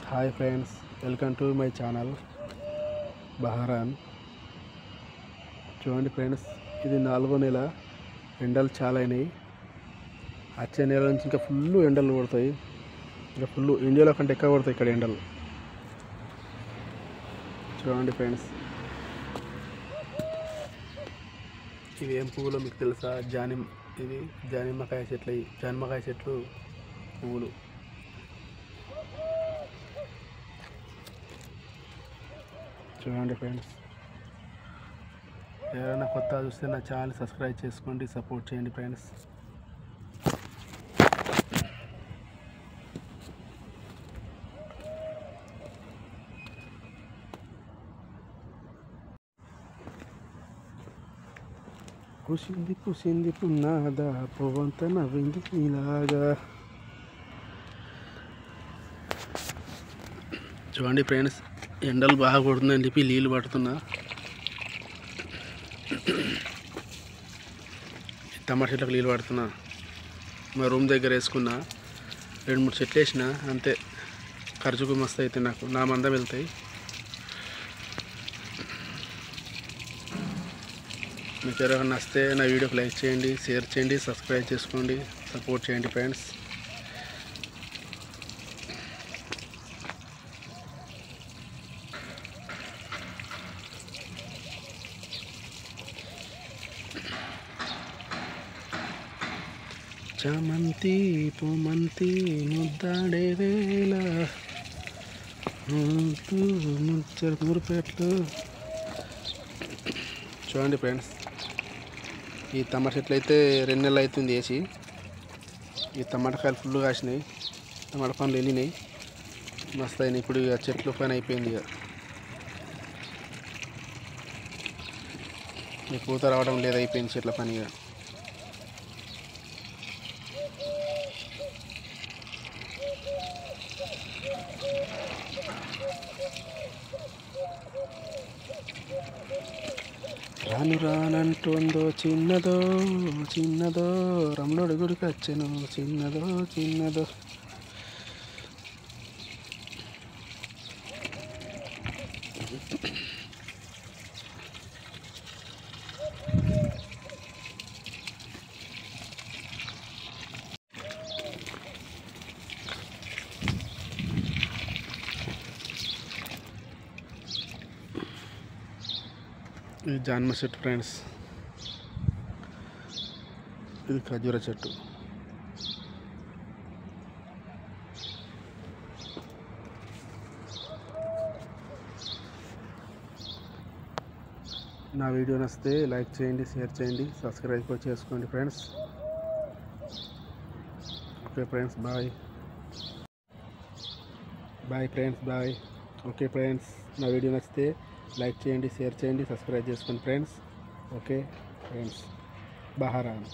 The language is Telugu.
Hi friends, welcome to my channel Baharan. చూడండి ఫ్రెండ్స్, ఇది 4వ నెల. ఎండలు చాలా అయినాయి. వచ్చే నెల నుంచి ఇంకా ఫుల్ ఎండలు పడతాయి. ఇంకా ఫుల్ ఇండియాలో కంటే ఎక్కువ పడతాయి ఇక్కడ ఎండలు. చూడండి ఫ్రెండ్స్, ఇవి ఏం పువ్వులో మీకు తెలుసా? ఇది జానిమ్మకాయ చెట్లు పువ్వులు. చూడండి ఫ్రెండ్స్, ఎవరైనా కొత్త చూస్తే నా ఛానల్ సబ్స్క్రైబ్ చేసుకోండి, సపోర్ట్ చేయండి ఫ్రెండ్స్. కుసింది పున్నాదా పువ్వంత నవ్వింది ఇలాగా. చూడండి ఫ్రెండ్స్, ఎండలు బాగా కొడుతుందని చెప్పి నీళ్ళు పడుతున్నా. టమాటా చెట్లకు నీళ్ళు పడుతున్నా. మా రూమ్ దగ్గర వేసుకున్నా, 2-3 చెట్లు వేసిన అంతే. ఖర్చుకు మస్తు అయితే నా మందం వెళ్తాయి. మీకు ఎవరైనా నచ్చితే నా వీడియోకి లైక్ చేయండి, షేర్ చేయండి, సబ్స్క్రైబ్ చేసుకోండి, సపోర్ట్ చేయండి ఫ్రెండ్స్. చామంతి పూమంతి ముద్దాడే వేళ మురుపేట్లు. చూడండి ఫ్రెండ్స్, ఈ టమాటా చెట్లు అయితే 2 నెలలు అవుతుంది వేసి. ఈ టమాటాకాయలు ఫుల్ కాసినాయి, టమాటా పండ్లు వెళ్ళినాయి, మస్తు అయినాయి. ఇప్పుడు ఇక చెట్లు పైన అయిపోయింది. ఇక పూత రావడం లేదు, అయిపోయింది చెట్ల పని. ఇక రానంటుందో చిన్నదో రమణుడి గుడికి వచ్చాను చిన్నదో. ఇది జాన్మ చెట్టు ఫ్రెండ్స్, ఇది ఖర్జూర చెట్టు. నా వీడియో నచ్చితే లైక్ చేయండి, షేర్ చేయండి, సబ్స్క్రైబ్ చేసుకోండి friends. Okay friends, bye friends, bye. Okay friends, నా వీడియో నచ్చితే లైక్ చేయండి, షేర్ చేయండి, సబ్స్క్రైబ్ చేసుకోండి ఫ్రెండ్స్. Okay friends, బహారాన్.